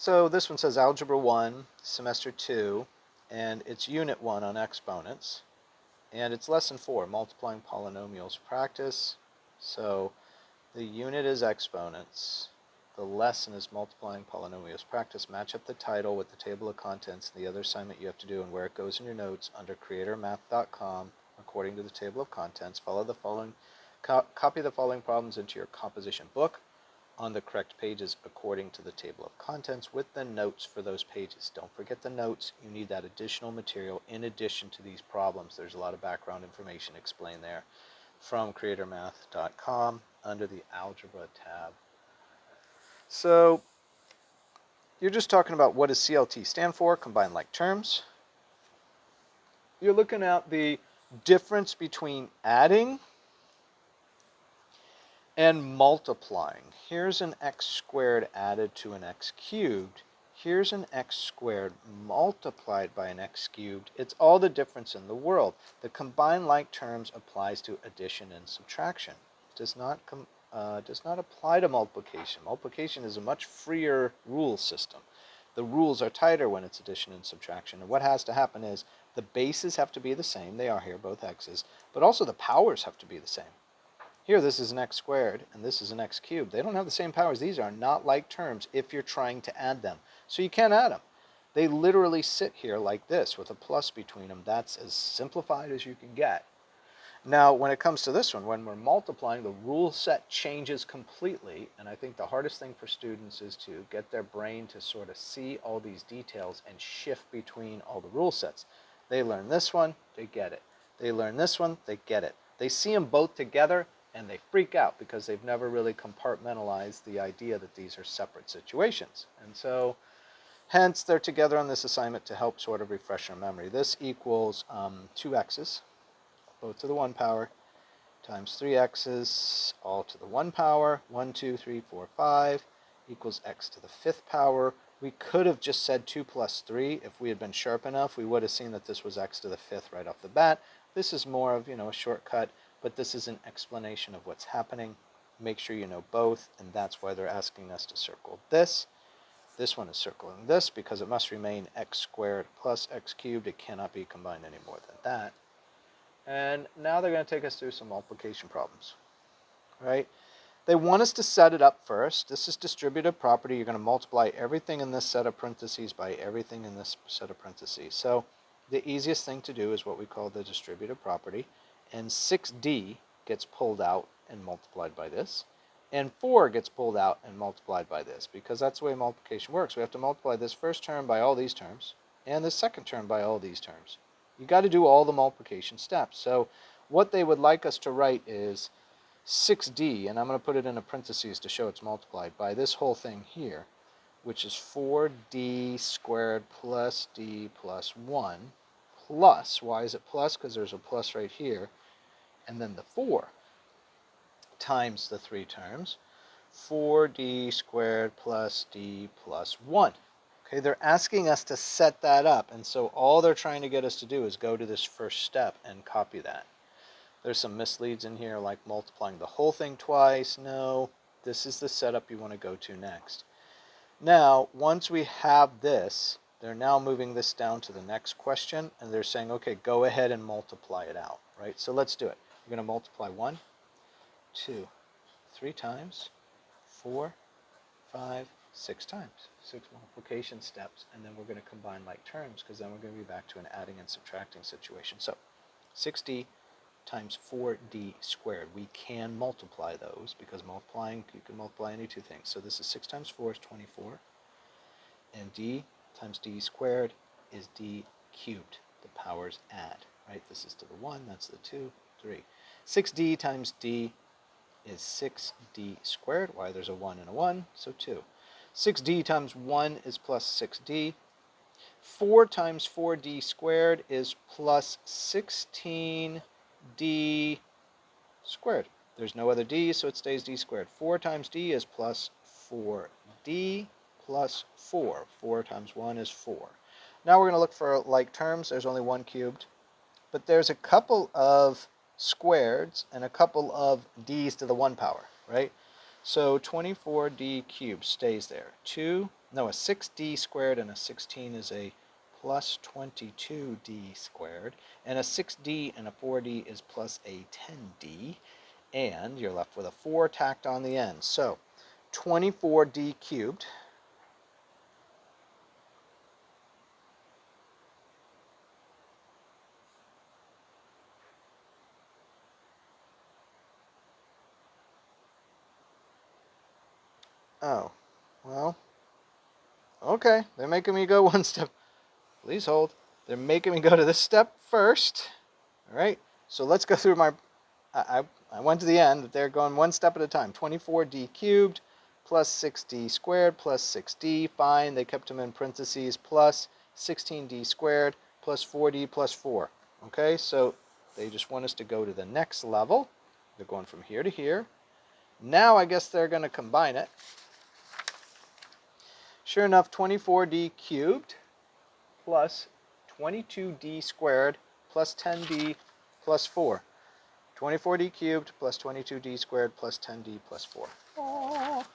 So this one says Algebra 1, Semester 2, and it's Unit 1 on Exponents. And it's Lesson 4, Multiplying Polynomials Practice. So the unit is Exponents. The lesson is Multiplying Polynomials Practice. Match up the title with the table of contents and the other assignment you have to do and where it goes in your notes under creatormath.com according to the table of contents. Follow the following, copy the following problems into your composition book on the correct pages according to the table of contents with the notes for those pages. Don't forget the notes. You need that additional material in addition to these problems. There's a lot of background information explained there from creatormath.com under the Algebra tab. So you're just talking about what does CLT stand for, combined like terms. You're looking at the difference between adding and multiplying. Here's an x squared added to an x cubed. Here's an x squared multiplied by an x cubed. It's all the difference in the world. The combined like terms applies to addition and subtraction. It does not apply to multiplication. Multiplication is a much freer rule system. The rules are tighter when it's addition and subtraction. And what has to happen is the bases have to be the same. They are here, both x's. But also the powers have to be the same. Here, this is an x squared, and this is an x cubed. They don't have the same powers. These are not like terms if you're trying to add them. So you can't add them. They literally sit here like this with a plus between them. That's as simplified as you can get. Now, when it comes to this one, when we're multiplying, the rule set changes completely. And I think the hardest thing for students is to get their brain to sort of see all these details and shift between all the rule sets. They learn this one, they get it. They learn this one, they get it. They see them both together, and they freak out because they've never really compartmentalized the idea that these are separate situations. And so, hence, they're together on this assignment to help sort of refresh their memory. This equals 2x's, both to the 1 power, times 3x's, all to the 1 power, 1, 2, 3, 4, 5, equals x to the 5th power. We could have just said 2 plus 3. If we had been sharp enough, we would have seen that this was x to the 5th right off the bat. This is more of, a shortcut. But this is an explanation of what's happening. Make sure you know both, and that's why they're asking us to circle this. This one is circling this because it must remain x squared plus x cubed. It cannot be combined any more than that. And now they're going to take us through some multiplication problems. Right? They want us to set it up first. This is distributive property. You're going to multiply everything in this set of parentheses by everything in this set of parentheses. So the easiest thing to do is what we call the distributive property. And 6d gets pulled out and multiplied by this. And 4 gets pulled out and multiplied by this, because that's the way multiplication works. We have to multiply this first term by all these terms, and this second term by all these terms. You got to do all the multiplication steps. So what they would like us to write is 6d, and I'm going to put it in a parentheses to show it's multiplied, by this whole thing here, which is 4d squared plus d plus 1, plus, why is it plus? Because there's a plus right here, and then the 4 times the 3 terms, 4d squared plus d plus 1. Okay, they're asking us to set that up, and so all they're trying to get us to do is go to this first step and copy that. There's some misleads in here, like multiplying the whole thing twice. No, this is the setup you want to go to next. Now, once we have this, they're now moving this down to the next question, and they're saying, okay, go ahead and multiply it out, right? So let's do it. We're going to multiply 1, 2, 3 times, 4, 5, 6 times. 6 multiplication steps, and then we're going to combine like terms, because then we're going to be back to an adding and subtracting situation. So 6d times 4d squared. We can multiply those, because multiplying, you can multiply any two things. So this is 6 times 4 is 24, and d times d squared is d cubed. The powers add, right? This is to the 1, that's the 2, 3. 6d times d is 6d squared. Why? There's a 1 and a 1, so 2. 6d times 1 is plus 6d. 4 times 4d squared is plus 16d squared. There's no other d, so it stays d squared. 4 times d is plus 4d plus 4. 4 times 1 is 4. Now we're going to look for like terms. There's only 1 cubed. But there's a couple of squareds and a couple of d's to the 1 power, right? So 24d cubed stays there. A 6d squared and a 16 is a plus 22d squared. And a 6d and a 4d is plus a 10d. And you're left with a 4 tacked on the end. So 24d cubed Oh, well, okay. They're making me go one step. Please hold. They're making me go to this step first. All right. So let's go through my. I went to the end. They're going one step at a time. 24d cubed plus 6d squared plus 6d. Fine. They kept them in parentheses. Plus 16d squared plus 4d plus 4. Okay. So they just want us to go to the next level. They're going from here to here. Now I guess they're going to combine it. Sure enough, 24d cubed plus 22d squared plus 10d plus 4. 24d cubed plus 22d squared plus 10d plus 4. Oh.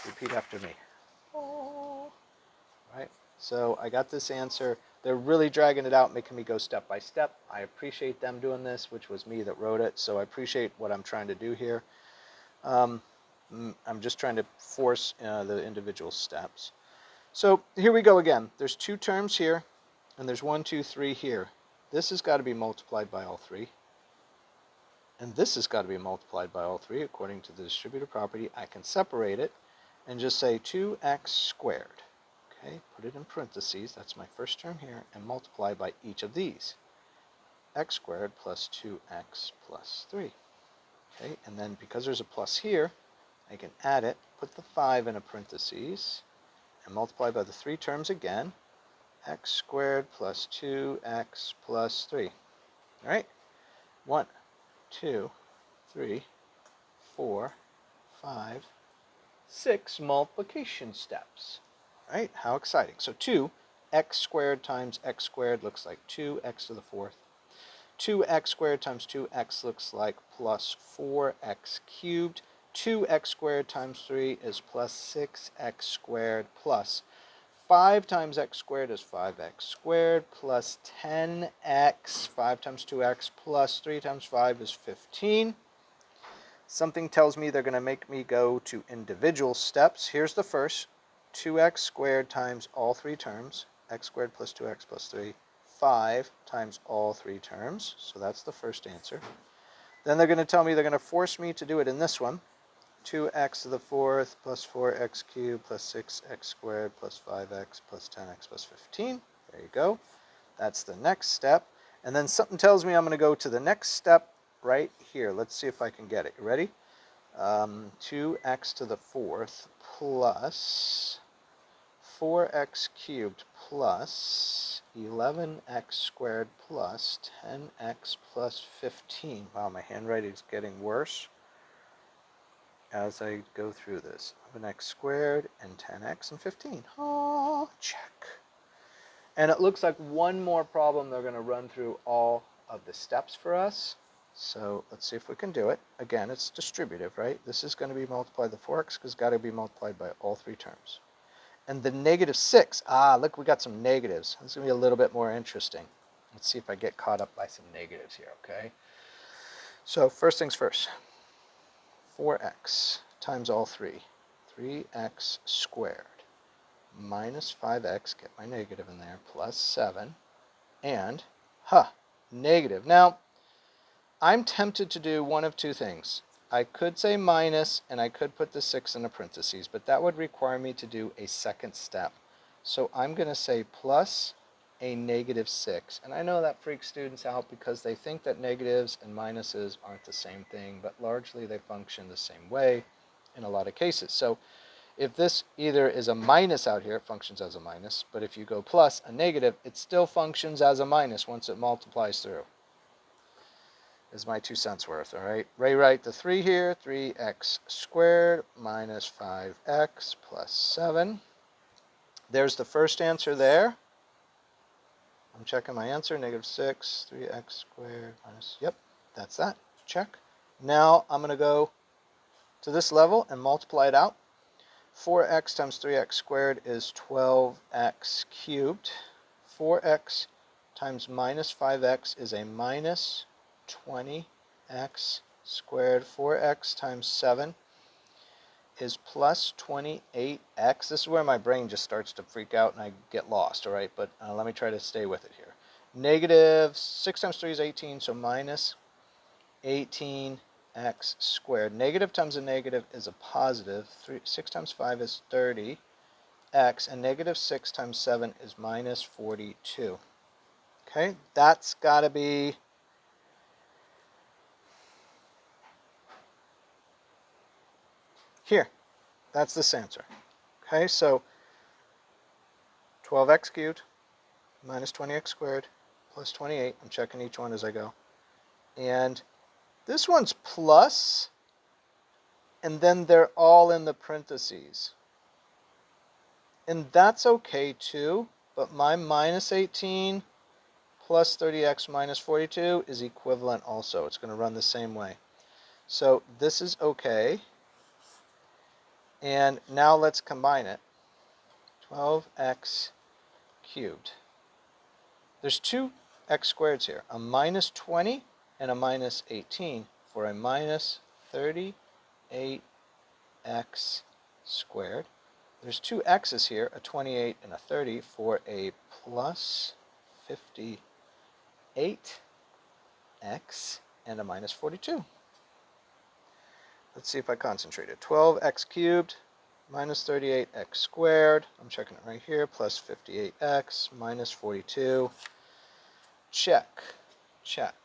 Repeat after me. Oh. Right? So I got this answer. They're really dragging it out, making me go step by step. I appreciate them doing this, which was me that wrote it, so I appreciate what I'm trying to do here. I'm just trying to force the individual steps. So here we go again. There's 2 terms here, and there's 1, 2, 3 here. This has got to be multiplied by all 3. And this has got to be multiplied by all 3 according to the distributive property. I can separate it and just say 2x squared. Okay, put it in parentheses. That's my first term here, and multiply by each of these. X squared plus 2x plus 3. Okay, and then because there's a plus here, I can add it, put the 5 in a parentheses, and multiply by the 3 terms again. X squared plus 2x plus 3. All right? 1, 2, 3, 4, 5, 6 multiplication steps. All right? How exciting. So 2x squared times x squared looks like 2x to the 4th. 2x squared times 2x looks like plus 4x cubed. 2x squared times 3 is plus 6x squared plus 5 times x squared is 5x squared plus 10x. 5 times 2x plus 3 times 5 is 15. Something tells me they're going to make me go to individual steps. Here's the first. 2x squared times all 3 terms. X squared plus 2x plus 3. 5 times all 3 terms. So that's the first answer. Then they're going to tell me they're going to force me to do it in this one. 2x to the 4th plus 4x cubed plus 6x squared plus 5x plus 10x plus 15. There you go. That's the next step. And then something tells me I'm going to go to the next step right here. Let's see if I can get it. You ready? 2x to the 4th plus 4x cubed plus 11x squared plus 10x plus 15. Wow, my handwriting is getting worse as I go through this. 11x squared and 10x and 15. Oh, check. And it looks like one more problem. They're going to run through all of the steps for us. So let's see if we can do it. Again, it's distributive, right? This is going to be multiplied by 4x because it's got to be multiplied by all 3 terms. And the -6. Look, we got some negatives. This is going to be a little bit more interesting. Let's see if I get caught up by some negatives here, okay? So first things first. 4x times all 3. 3x squared minus 5x, get my negative in there, plus 7. And, negative. Now, I'm tempted to do one of 2 things. I could say minus, and I could put the 6 in a parentheses, but that would require me to do a second step. So I'm going to say plus a -6. And I know that freaks students out because they think that negatives and minuses aren't the same thing, but largely they function the same way in a lot of cases. So if this either is a minus out here, it functions as a minus, but if you go plus a negative, it still functions as a minus once it multiplies through. Is my 2 cents worth, all right? Rewrite the 3 here, 3x squared minus 5x plus 7. There's the first answer there. I'm checking my answer, -6, 3x squared minus, yep, that's that, check. Now I'm going to go to this level and multiply it out. 4x times 3x squared is 12x cubed. 4x times minus 5x is a minus 20x squared. 4x times 7 is plus 28x. This is where my brain just starts to freak out and I get lost, all right? But let me try to stay with it here. Negative 6 times 3 is 18, so minus 18x squared. Negative times a negative is a positive. 6 times 5 is 30x, and negative 6 times 7 is minus 42. Okay, that's got to be here. That's this answer. Okay, so 12x cubed minus 20x squared plus 28. I'm checking each one as I go. And this one's plus, and then they're all in the parentheses. And that's okay too, but my minus 18 plus 30x minus 42 is equivalent also. It's going to run the same way. So this is okay. And now let's combine it. 12x cubed. There's two x squareds here, a minus 20 and a minus 18 for a minus 38x squared. There's two x's here, a 28 and a 30 for a plus 58x and a minus 42. Let's see if I concentrated. 12x cubed minus 38x squared. I'm checking it right here. Plus 58x minus 42. Check. Check.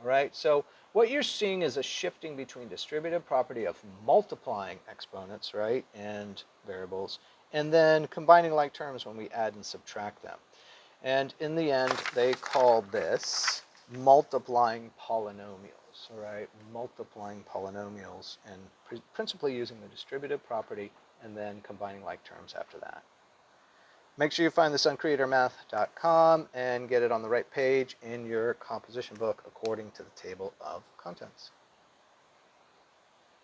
All right. So what you're seeing is a shifting between distributive property of multiplying exponents, right, and variables, and then combining like terms when we add and subtract them. And in the end, they call this multiplying polynomials, all right? Multiplying polynomials, and principally using the distributive property and then combining like terms after that. Make sure you find this on creatormath.com and get it on the right page in your composition book according to the table of contents.